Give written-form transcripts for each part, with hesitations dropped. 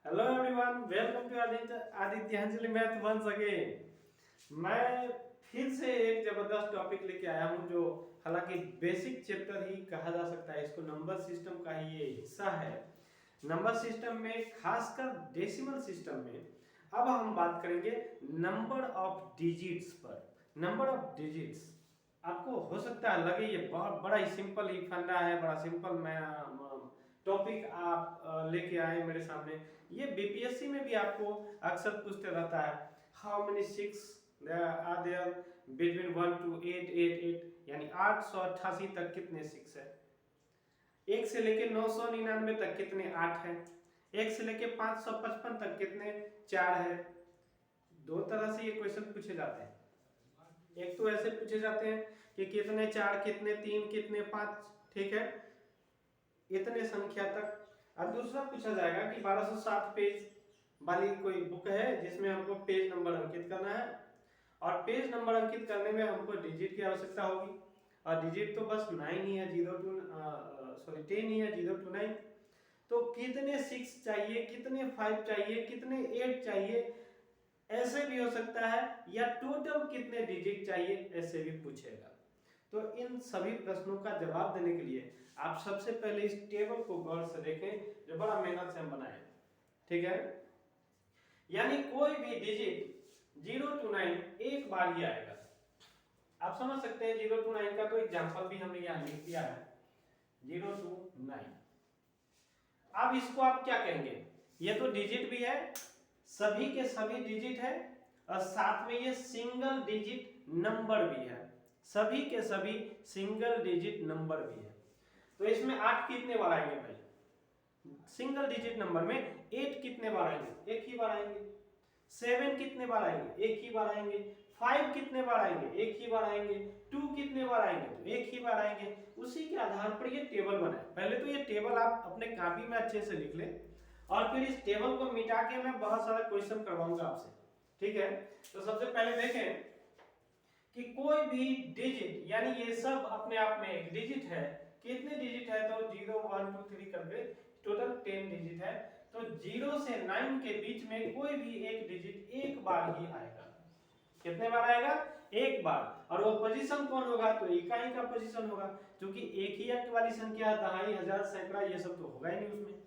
Hello everyone, welcome to Adityanjali math once again. मैं फिर से एक जबरदस्त टॉपिक लेके आया हूं जो हालांकि बेसिक चैप्टर ही कहा जा सकता है। इसको नंबर सिस्टम का ही ये हिस्सा है। नंबर सिस्टम में खासकर डेसिमल सिस्टम में अब हम बात करेंगे नंबर ऑफ डिजिट्स पर। नंबर ऑफ डिजिट्स आपको हो सकता है लगे ये बहुत बड़ा ही सिंपल ही फंडा है, बड़ा सिंपल मैं टॉपिक आप लेके आए मेरे सामने। ये बीपीएससी में भी आपको अक्सर पूछते रहता है, how many six are there between 1 to 888, यानी 888 तक कितने सिक्स है। एक से लेके 999 तक कितने 8 है। एक से लेके 555 तक कितने 4 है। दो तरह से ये क्वेश्चन पूछे जाते हैं। एक तो ऐसे पूछे जाते हैं कि कितने 4, कितने 3, कितने 5, ठीक है, इतने संख्या तक। अब दूसरा पूछा जाएगा कि 1260 पेज वाली कोई बुक है जिसमें हमको पेज नंबर अंकित करना है, और पेज नंबर अंकित करने में हमको डिजिट की आवश्यकता होगी, और डिजिट तो बस 9 ही है, 10 ही है, 0 to 9। तो कितने 6 चाहिए, कितने 5 चाहिए, कितने 8 चाहिए, ऐसे भी हो सकता है, या टोटल कितने डिजिट चाहिए ऐसे भी पूछेगा। तो इन सभी प्रश्नों का जवाब देने के लिए आप सबसे पहले इस टेबल को गौर से देखें जो बड़ा मेहनत से हम बनाए, ठीक है। यानी कोई भी डिजिट 0 to 9 एक बार ही आएगा। आप समझ सकते हैं 0 to 9 का तो एग्जांपल भी हमने यहां लिख दिया है, 0 to 9। अब इसको आप क्या कहेंगे, ये तो डिजिट भी है, सभी के सभी डिजिट है, और साथ में ये सिंगल डिजिट नंबर भी है, सभी के सभी सिंगल डिजिट नंबर भी है। तो इसमें 8 कितने बार आएंगे भाई, सिंगल डिजिट नंबर में 8 कितने बार आएंगे, एक ही बार आएंगे। 7 कितने बार आएंगे, एक ही बार आएंगे। 5 कितने बार आएंगे, एक ही बार आएंगे। 2 कितने बार आएंगे, तो एक ही बार आएंगे। उसी के आधार पर ये टेबल बना है। पहले तो ये टेबल आप अपने कॉपी में अच्छे से लिख लें, और फिर इस टेबल को मिटा के मैं बहुत सारा क्वेश्चन करवाऊंगा आपसे, ठीक है। तो सबसे पहले देखें कि कोई भी डिजिट, यानी ये सब अपने आप में एक डिजिट है, कितने डिजिट है, तो 0 1 2 3 करके टोटल 10 डिजिट है। तो 0 से 9 के बीच में कोई भी एक डिजिट एक बार ही आएगा। कितने बार आएगा, एक बार। और वो पोजीशन कौन होगा, तो इकाई का पोजीशन होगा, क्योंकि एक ही अंक वाली संख्या, दहाई, हजार, सैकड़ा, ये सब तो होगा ही नहीं उसमें।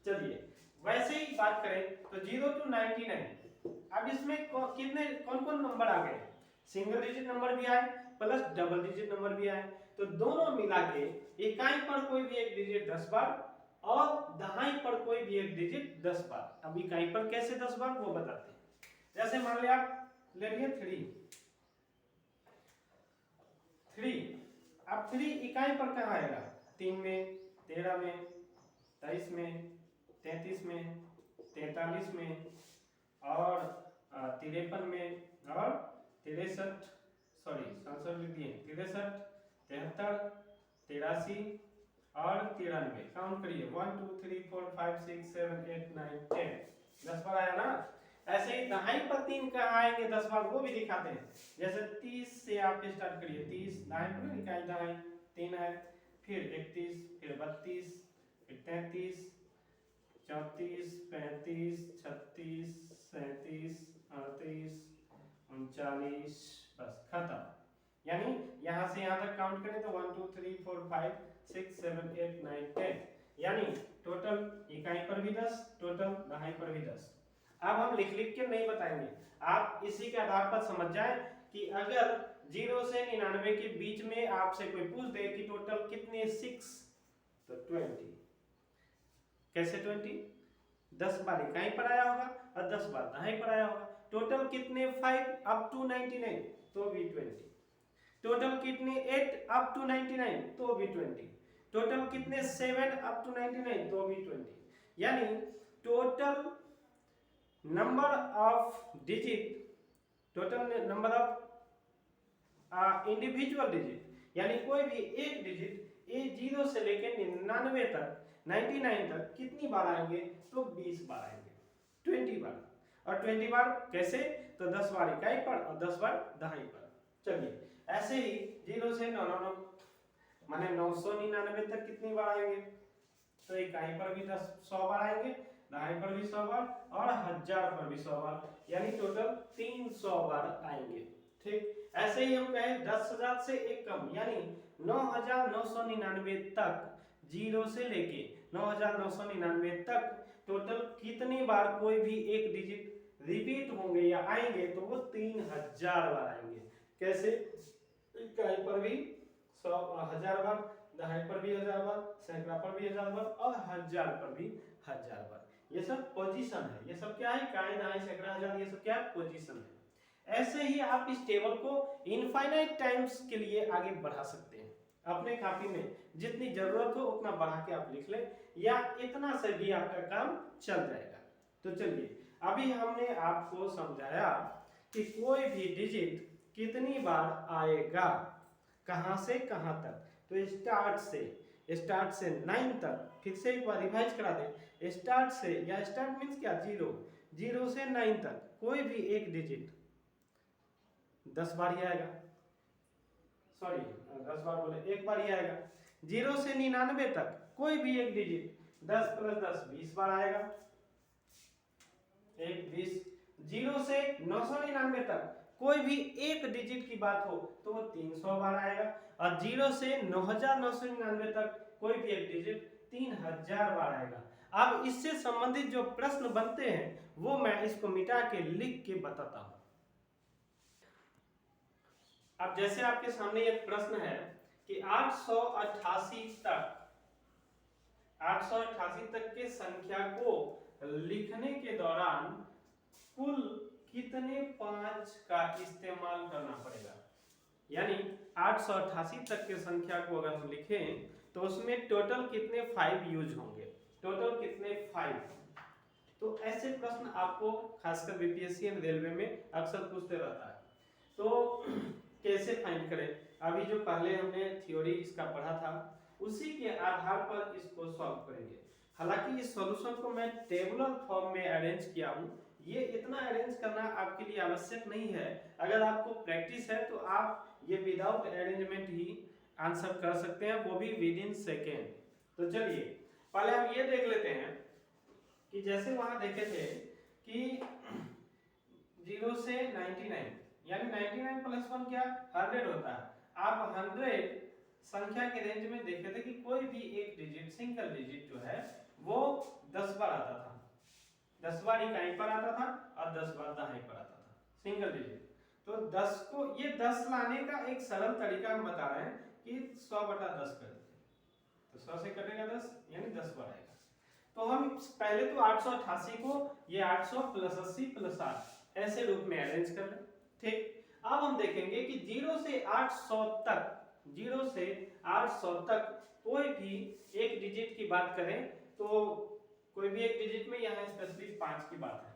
चलिए वैसे ही बात करें तो 0 to 99। अब इसमें कितने कौन कौन नंबर आ गए, सिंगल डिजिट नंबर भी आए प्लस डबल डिजिट नंबर भी आए। तो दोनों मिला के इकाई पर कोई भी एक डिजिट 10 बार, और दहाई पर कोई भी एक डिजिट 10 बार। अब इकाई पर कैसे 10 बार वो बताते हैं। जैसे मान लिया आप ले लिए 3। अब 3 इकाई पर कहाँ आएगा, 3 में, 13 में, 23 में, 33 में, 43 में, और 53 में, और 63, सॉरी 67 लिख दिए, 63, 73, 83 और 93। काउंट करिए, 1 2 3 4 5 6 7 8 9 10, 10 बार आया ना। ऐसे ही दहाई पर 3 कहाँ आएंगे 10 बार, वो भी दिखाते हैं। जैसे 30 से आप स्टार्ट करिए, 30 दहाई पर इकाई दहाई 3 है, फिर 31, फिर 32, फिर 33, 34, 35, 36, 37, 38, 39, बस खत्म। यानी यहां से यहां तक काउंट करें तो 1 2 3 4 5 6 7 8 9 10, यानी टोटल इकाई पर भी 10, टोटल दहाई पर भी 10। अब हम लिख लिख के नहीं बताएंगे, आप इसी के आधार पर समझ जाएं कि अगर 0 से 99 के बीच में आपसे कोई पूछ दे कि टोटल कितने 6, तो 20। कैसे 20, 10 बार इकाई पर आया होगा और 10 बार दहाई पर आया होगा। टोटल कितने 5 अप टू 99, तो भी 20। टोटल कितने 8 अप टू 99, तो भी 20। टोटल कितने 7 अप टू 99, तो भी 20। यानी total number of digit, total number of individual digit, यानी कोई भी एक डिजिट 0 से लेकर 99 तक, 99 तक कितनी बार आएंगे, तो 20 बार आएंगे, 20 बार। और 20 बार कैसे, तो 10 बार इकाई पर और 10 बार दहाई पर। चलिए ऐसे ही 0 से 99 माने 999 तक कितनी बार आएंगे, तो इकाई पर भी 100 बार आएंगे, दहाई पर भी 100 बार और 1000 पर भी 100 बार, यानी टोटल 300 बार आएंगे। ठीक, ऐसे ही हम कहें 10,000 से एक कम यानी 9,999 तक, जीरो से लेके 9,999 तक टोटल कितनी बार कोई भी एक डिजिट रिपीट होंगे या आएंगे, तो वो 3000 बार आएंगे। कैसे? इकाई पर भी 100 1000 बार, दहाई पर भी 1000 बार, सैकड़ा पर भी 1000 बार और 1000 पर भी 1000 बार। ये सब पोजीशन है, ये सब क्या है? इकाई, दहाई, सैकड़ा, हजार, ये सब क्या है? पोजीशन है। ऐसे ही आप इस टेबल को इनफाइनाइट टाइम्स के लिए आगे बढ़ा सकते हैं। अपने कॉपी में जितनी जरूरत हो उतना बढ़ा के आप लिख लें, या इतना से भी आपका काम चल जाएगा। तो चलिए, अभी हमने आपको समझाया कि कोई भी डिजिट कितनी बार आएगा, कहां से कहां तक। तो स्टार्ट से 9 तक, फिर से एक बार रिवाइज करा दें। स्टार्ट से, या स्टार्ट मीन्स क्या? जीरो से 9 तक कोई भी एक डिजिट 10 बार ही आएगा। सॉरी, 10 बार बोले, एक बार ही आएगा। 0 से 99 तक कोई भी एक डिजिट 10 + 10 20 बार आएगा, 1 20। 0 से 999 तक कोई भी एक डिजिट की बात हो तो वो 300 बार आएगा, और 0 से 9,999 तक कोई भी एक डिजिट 3000 बार आएगा। अब इससे संबंधित जो प्रश्न बनते हैं वो मैं इसको मिटा के लिख के बताता हूं। अब जैसे आपके सामने एक प्रश्न है कि 888 तक के संख्या को लिखने के दौरान कुल कितने 5 का इस्तेमाल करना पड़ेगा। यानी 888 तक के संख्या को अगर हम लिखें तो उसमें टोटल कितने 5 यूज होंगे, टोटल कितने 5। तो ऐसे प्रश्न आपको खासकर बीपीएससी एंड रेलवे में अक्सर पूछते रहता है। तो कैसे फाइंड करें? अभी जो पहले हमने थ्योरी इसका पढ़ा था उसी के आधार पर इसको सॉल्व करेंगे। हालांकि इस सॉल्यूशन को मैं टेबुलर फॉर्म में अरेंज किया हूं, ये इतना अरेंज करना आपके लिए आवश्यक नहीं है। अगर आपको प्रैक्टिस है तो आप ये विदाउट अरेंजमेंट ही आंसर कर सकते हैं, वो भी विद इन सेकेंड। तो चलिए पहले हम ये देख लेते हैं कि जैसे वहां देखे थे कि 0 से 99 यानी 99 + 1 क्या? 100 होता है। आप 100 संख्या के रेंज में देखे थे कि कोई भी एक डिजिट, सिंगल डिजिट जो है वो 10 बार आता था, 10 बार इकाई पर आता था और 10 बार दहाई पर आता था, सिंगल डिजिट। तो 10 को, ये 10 लाने का एक सरल तरीका हम बता रहे हैं कि 100/10 कर देते, तो 100 से कटेगा 10 यानी 10 बार आएगा। तो हम पहले तो 888 को ये 800 + 80 + 8 ऐसे रूप में अरेंज कर लें। ठीक, अब हम देखेंगे कि 0 से 800 तक, 0 से 800 तक कोई भी एक डिजिट की बात करें तो कोई भी एक डिजिट में यहाँ स्पेसिफिक 5 की बात है।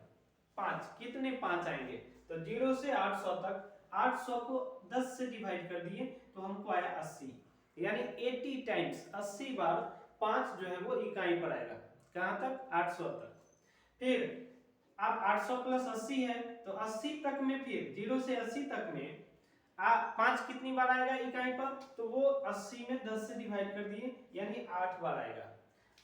5 कितने 5 आएंगे? तो 0 से 800 तक, 800 को 10 से डिवाइड कर दिए तो हमको आया 80, यानी 80 टाइम्स, 80 बार 5 जो है वो इकाई पर आएगा। कहां तक? 800 तक। फिर अब 800 + 80 है तो 80 तक में, फिर 0 से 80 तक में 5 कितनी बार आएगा इकाई पर? तो वो 80 में 10 से डिवाइड कर दिए यानी 8 बार आएगा।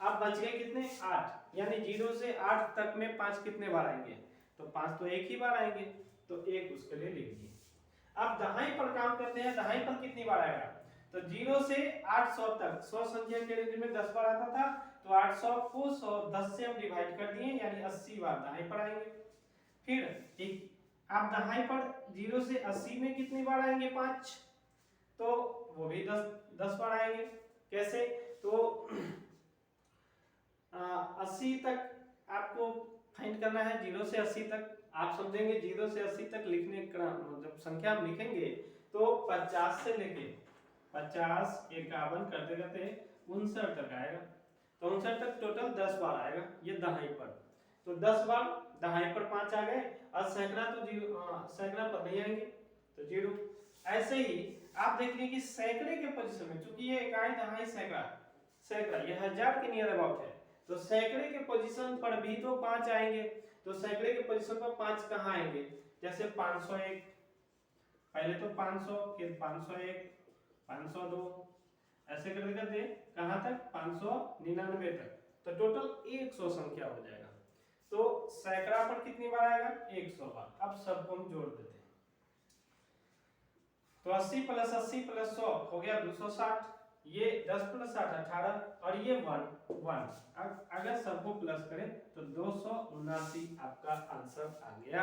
अब बच गए कितने? 8, यानी 0 से 8 तक में 5 कितने बार आएंगे? तो 5 तो एक ही बार आएंगे, तो एक उसके लिए लिख दिए। अब दहाई पर काम करते हैं, दहाई पर कितनी बार आएगा? तो 0 से 800 तक 100 संख्या के रेंज में 10 बार आता था, तो 800 को 10 से हम डिवाइड कर दिए यानी 80 बार दहाई पर आएंगे। फिर एक आप दहाई पर 0 से 80 में कितनी बार आएंगे? 5, तो वो भी 10 बार आएंगे। कैसे? तो 80 तक आपको फाइंड करना है, 0 से 80 तक। आप समझेंगे 0 से 80 तक लिखने का जब संख्या हम लिखेंगे तो 50 से लेके 50, 51 करते करते 59 तक आएगा, तो 59 तक टोटल 10 बार आएगा ये दहाई पर। तो 10 बार दहाई पर 5 आ गए, और सैकड़ा तो सैकड़ा पर नहीं आएंगे तो 0। ऐसे ही आप देखिए कि सैकड़े के पोजीशन में, चूंकि ये इकाई, दहाई, सैकड़ा ये 1000 के नियर अबाउट है, तो सैकड़े के पोजीशन पर भी तो 5 आएंगे। तो सैकड़े के पोजीशन पर 5 कहाँ आएंगे? जैसे 501, पहले तो 500, फिर 501, 502, ऐसे करते करते कहां तक? 599 तक, तो टोटल 100 संख्या हो जाएगा। तो सैकड़ा पर कितनी बार आएगा? 100 बार। अब सबको हम जोड़ देते हैं। तो 80 प्लस 80 प्लस 100 हो गया 260, ये 10 प्लस 8 18 और ये 1 अगर सबको प्लस करें तो 279 आपका आंसर आ गया।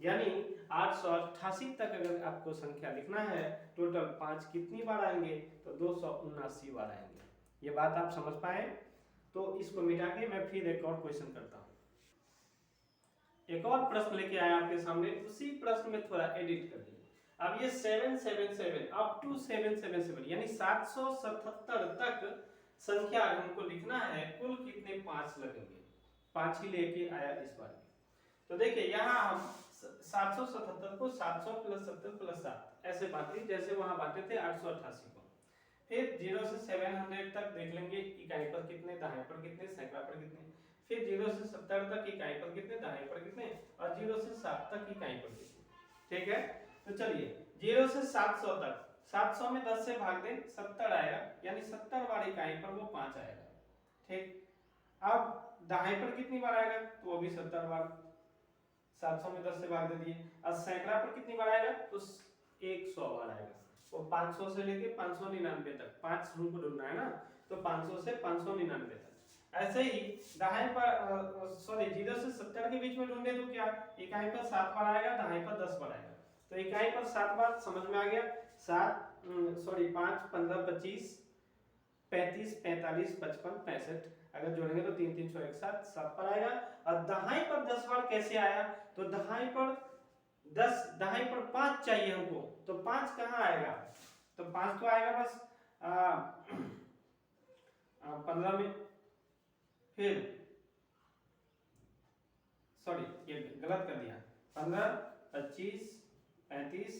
यानी 888 तक अगर आपको संख्या लिखना है, टोटल 5 कितनी बार आएंगे? तो 279 बार आएंगे। ये बात आप समझ पाए? तो इसको मिटा के मैं फिर एक और क्वेश्चन करता हूँ। एक और प्रश्न लेके आया आपके सामने, उसी प्रश्न में थोड़ा एडिट कर दिया। अब ये 777 अप टू 777 यानी 777 तक संख्या हमको लिखना है, कुल कितने 5 लगेंगे? 5 ही लेके आया इस बार भी। तो देखिए यहाँ हम 777 को 700 प्लस 70 प्लस 7 ऐसे बांटे, जैसे वहां बांटे थे 888 को। फिर 0 से 700 तक देख लेंगे, इकाई पर कितने, दहाई पर कितने, सैकड़ा पर कितने। फिर 0 से 70 तक इकाई पर कितने, दहाई पर कितने, और 0 से 7 तक इकाई पर कितने। ठीक है, तो चलिए 0 से 700 तक, 700 में 10 से भाग दें 70 आएगा, यानी 70 बार इकाई पर वो 5 आएगा। ठीक, अब दहाई पर कितनी बार आएगा? तो वो भी 70 बार, 700 में 10 से भाग दे दिए। अब सैकड़ा पर कितनी बार आएगा? तो 100 बार आएगा। वो 500 से लेके 599 तक, 5 हमको ढूंढना है ना, तो 500 से 599 तक। ऐसे ही दहाई पर सॉरी 0 से 70 के बीच में ढूंढे तो क्या, इकाई पर 7 बार आएगा, दहाई पर 10 बार आएगा। तो इकाई पर 7 बार समझ में आ गया, 5 15 25 35 45 55 65, अगर जोड़ेंगे तो 3 3 6 1 7 पर आएगा। और दहाई पर 10 बार कैसे आया? तो दहाई पर 10, दहाई पर 5 चाहिए हमको, तो 5 कहाँ आएगा? तो 5 तो आएगा बस 15 में, फिर सॉरी ये गलत कर दिया, 15 25 35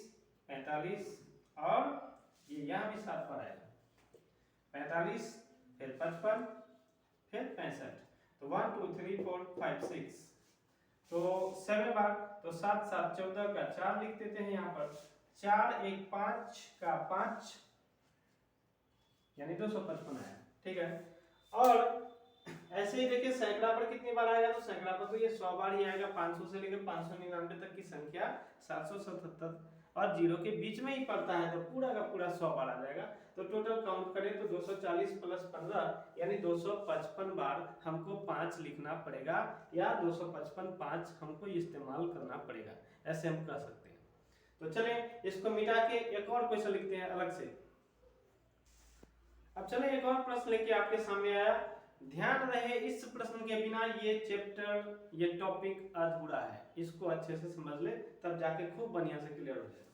45 और ये यहाँ भी 7 पर आएगा, 45 फिर 55 फिर 65, तो 1 2 3 4 5 6, तो 7 बार, तो 7 7 14 का 4 लिख देते हैं यहाँ पर, 4 1 5 का 5 यानी 255 आया। ठीक है, और ऐसे ही देखिए सैकड़ा पर कितनी बार आएगा? तो सैकड़ा पर तो ये 100 बार ही आएगा, 500 से लेकर 599 तक की संख्या 777 और 0 के बीच में ही पड़ता है, तो पूरा का पूरा 100 बार आ जाएगा। तो टोटल काउंट करें तो 240 प्लस 15 यानी 255 बार हमको 5 लिखना पड़ेगा, या 255 5 हमको इस्तेमाल करना पड़ेगा, ऐसे हम कह सकते हैं। तो चलें इसको मिटा के एक और क्वेश्चन लिखते हैं अलग से। अब चलें एक और प्रश्न लेके आपके सामने आया। ध्यान रहे इस प्रश्न के बिना ये चैप्टर, ये टॉपिक अधूरा है, इसको अच्छे से समझ ले तब जाके खूब बढ़िया से क्लियर हो जाए।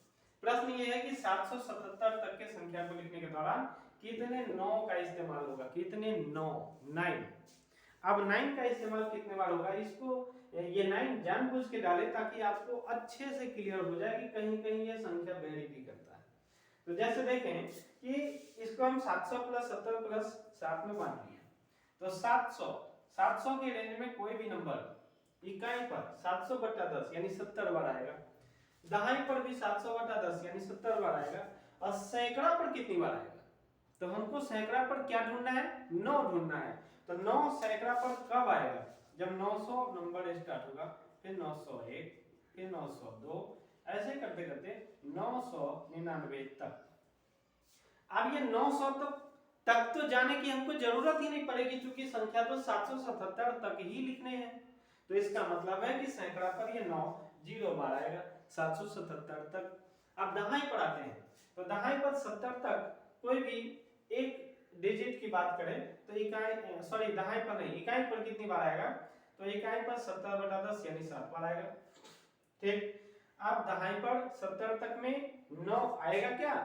प्रश्न ये है कि 777 तक के संख्या को लिखने के दौरान कितने 9 का इस्तेमाल होगा? कितने 9? अब 9 का इस्तेमाल कितने बार होगा? इसको ये 9 जानबूझ के डाले ताकि आपको अच्छे से क्लियर हो जाए कि कहीं कहीं ये संख्या वेरी भी करता है। तो जैसे देखें कि इसको हम 700 प्लस 70 प्लस 7 में बांट लिया, तो 700 के रेंज में कोई भी नंबर इकाई पर 700 बटा 10 यानी 70 बार आएगा, दहाई पर भी 700 बटा 10 यानी 70 बार आएगा, और सैकड़ा पर कितनी बार आएगा? तो हमको सैकड़ा पर क्या ढूंढना है? 9 ढूंढना है। तो 9 सैकड़ा पर कब आएगा? जब 900 नंबर स्टार्ट होगा, फिर 901 फिर 902 ऐसे करते करते 999 तक। अब ये 900 तक तो जाने की हमको जरूरत ही नहीं पड़ेगी, क्योंकि संख्या तो 777 तक ही लिखने हैं। तो इसका मतलब है कि सैकड़ा पर ये 9 0 बार आएगा 777 तक। अब दहाई पर आते हैं, तो दहाई पर 70 तक कोई भी एक डिजिट की बात करें तो इकाई सॉरी दहाई पर नहीं, इकाई पर कितनी बार आएगा? तो इकाई पर 70 बटा 10 यानी 7 बार आएगा। ठीक, अब दहाई पर 70 तक में 9 आएगा क्या?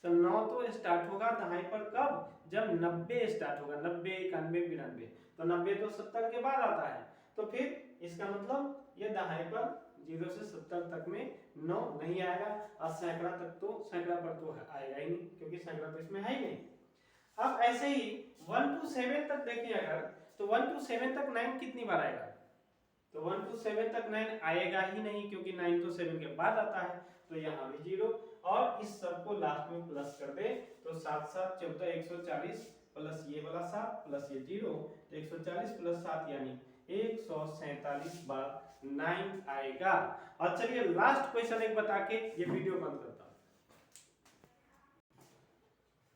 तो 9 तो स्टार्ट होगा दहाई पर कब? जब 90 स्टार्ट होगा, 90 91 92, तो 90 तो 70 के बाद आता है, तो फिर इसका मतलब ये दहाई पर 0 से 70 तक में 9 नहीं आएगा, और सैकड़ा तक तो सैकड़ा पर तो आएगा ही नहीं, क्योंकि सैकड़ा तो इसमें है ही नहीं। अब ऐसे ही 1 to 7 तक देखिए अगर, तो 1 to 7 तक 9 कितनी बार आएगा? तो 1 to 7 तक 9 आएगा ही नहीं, क्योंकि 9 तो 7 के बाद आता है, तो यहाँ भी 0, और इस सब को लास्ट में प्लस कर दे तो 7 7 14 140 प्लस ये वाला 7 प्लस ये 0, तो 140 प्लस 7 यानी 147 बार 9 आएगा। और चलिए लास्ट क्वेश्चन एक बता के ये वीडियो बंद करता हूं।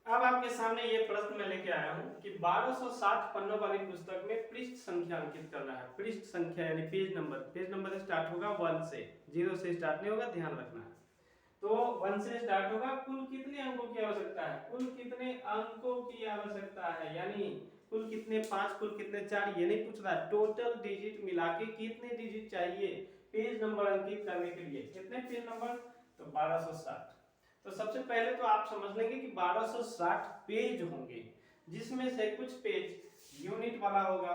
अब आपके सामने ये प्रश्न मैं लेके आया हूं कि 1260 पन्नों वाली पुस्तक में पृष्ठ संख्या अंकित करना है। पृष्ठ संख्या यानी पेज नंबर स्टार्ट होगा 1 से, 0 से स्टार्ट नहीं होगा, ध्यान रखना है। तो 1 से स्टार्ट होगा। कुल कितने अंकों की आवश्यकता है? कुल कितने अंकों की आवश्यकता है, यानी कुल कितने 5, कुल कितने 4, ये नहीं पूछ रहा है। टोटल डिजिट मिला के कितने डिजिट चाहिए पेज नंबर अंकित करने के लिए? कितने पेज नंबर? तो 1260। तो सबसे पहले तो आप समझ लेंगे कि 1260 पेज होंगे, जिसमें से कुछ पेज यूनिट वाला होगा,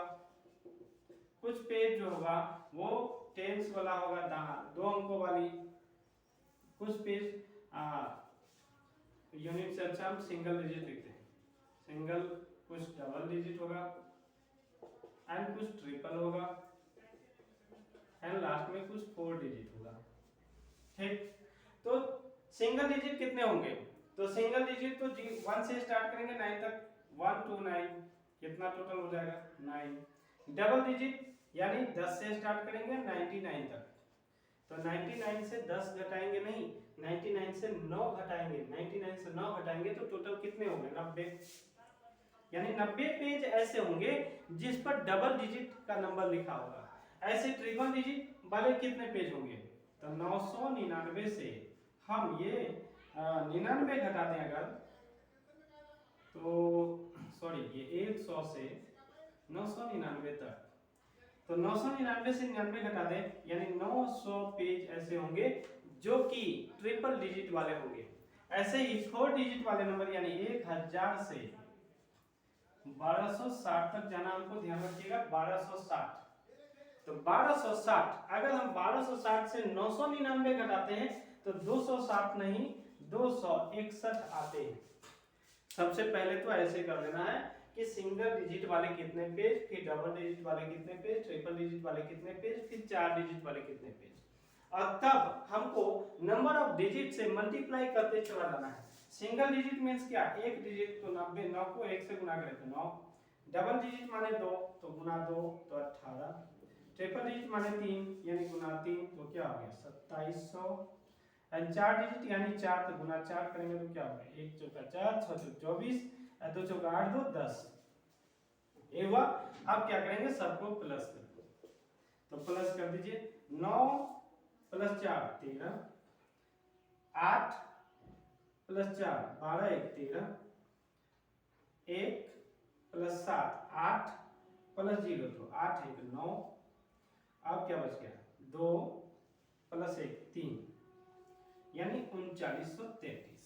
कुछ पेज जो होगा वो टेंस वाला होगा, 2 अंकों वाली, कुछ पेज यूनिट से अच्छा हम सिंगल डिजिट लिखते हैं, सिंगल, कुछ डबल डिजिट होगा एंड कुछ ट्रिपल होगा एंड लास्ट में कुछ 4 डिजिट होगा। ठीक, तो सिंगल डिजिट कितने होंगे? तो सिंगल डिजिट तो 1 से स्टार्ट करेंगे 9 तक, 1 to 9 कितना टोटल हो जाएगा? 9। डबल डिजिट यानी 10 से स्टार्ट करेंगे 99 तक, तो 99 से 10 घटाएंगे नहीं, 99 से 9 घटाएंगे, 99 से 9 घटाएंगे तो टोटल कितने होंगे? 90। यानी 90 पेज ऐसे होंगे जिस पर डबल डिजिट का नंबर लिखा होगा। ऐसे ट्रिपल डिजिट वाले कितने पेज होंगे? तो 999 से हम ये 99 घटा दें अगर, तो सॉरी ये 100 से 999 तक, तो 999 से 99 घटा दें, यानी 900 पेज ऐसे होंगे जो कि ट्रिपल डिजिट वाले होंगे। ऐसे ही 4 डिजिट वाले नंबर यानी 1000 से 1260 तक जाना, हमको ध्यान रखिएगा 1260। तो 1260 अगर हम 1260 से 999 घटाते हैं तो 260 नहीं 261 आते हैं। सबसे पहले तो ऐसे कर लेना है कि सिंगल डिजिट वाले कितने पेज, फिर डबल डिजिट वाले कितने पेज, ट्रिपल डिजिट वाले कितने पेज, फिर 4 डिजिट वाले कितने पेज, और तब हमको नंबर ऑफ डिजिट से मल्टीप्लाई करते चला जाना है। सिंगल डिजिट मींस क्या? एक डिजिट, तो 90, 9 को 1 से गुना करें तो 9, डबल डिजिट माने 2 तो गुना 2 तो 18, ट्रिपल डिजिट माने 3 यानी गुना 3 तो क्या हो गया? 2700, एंड 4 डिजिट यानी 4 तो गुना 4 करेंगे तो क्या होगा? 1 चौका 4, 6 चौका 24, 2 चौका 8, 2 10, ये हुआ। अब क्या करेंगे? सबको प्लस कर दो, तो प्लस कर दीजिए। 9 प्लस 4 13, 8 प्लस 4 12, 1 13, 1 प्लस 7 8 प्लस 0 तो 8 1 9, अब क्या बच गया? 2 प्लस 1 3, यानी 3933।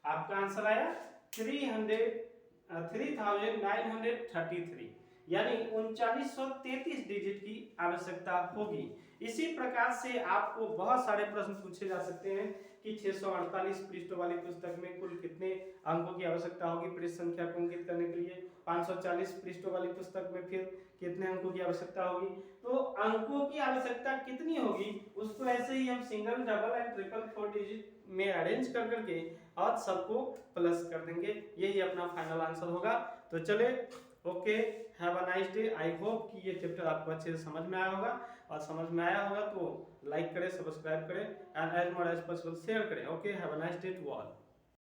आपका आंसर आया 3933, यानी 3933 डिजिट की आवश्यकता होगी। इसी प्रकार से आपको बहुत सारे प्रश्न पूछे जा सकते हैं कि 648 पृष्ठों वाली पुस्तक में कुल कितने अंकों की आवश्यकता होगी पृष्ठ संख्या को अंकित करने के लिए, 540 पृष्ठों वाली पुस्तक में फिर कितने अंकों की आवश्यकता होगी। तो अंकों की आवश्यकता कितनी होगी उसको ऐसे ही हम single, double and triple 4 digit में अरेंज कर करके और सबको प्लस कर देंगे, यही अपना फाइनल आंसर होगा। तो चले, okay, have a nice day. I hope कि ये चैप्टर आपको अच्छे से समझ में आया होगा, और समझ में आया होगा तो लाइक करें, सब्सक्राइब करें and as much as possible share करें। Okay, have a nice day to all.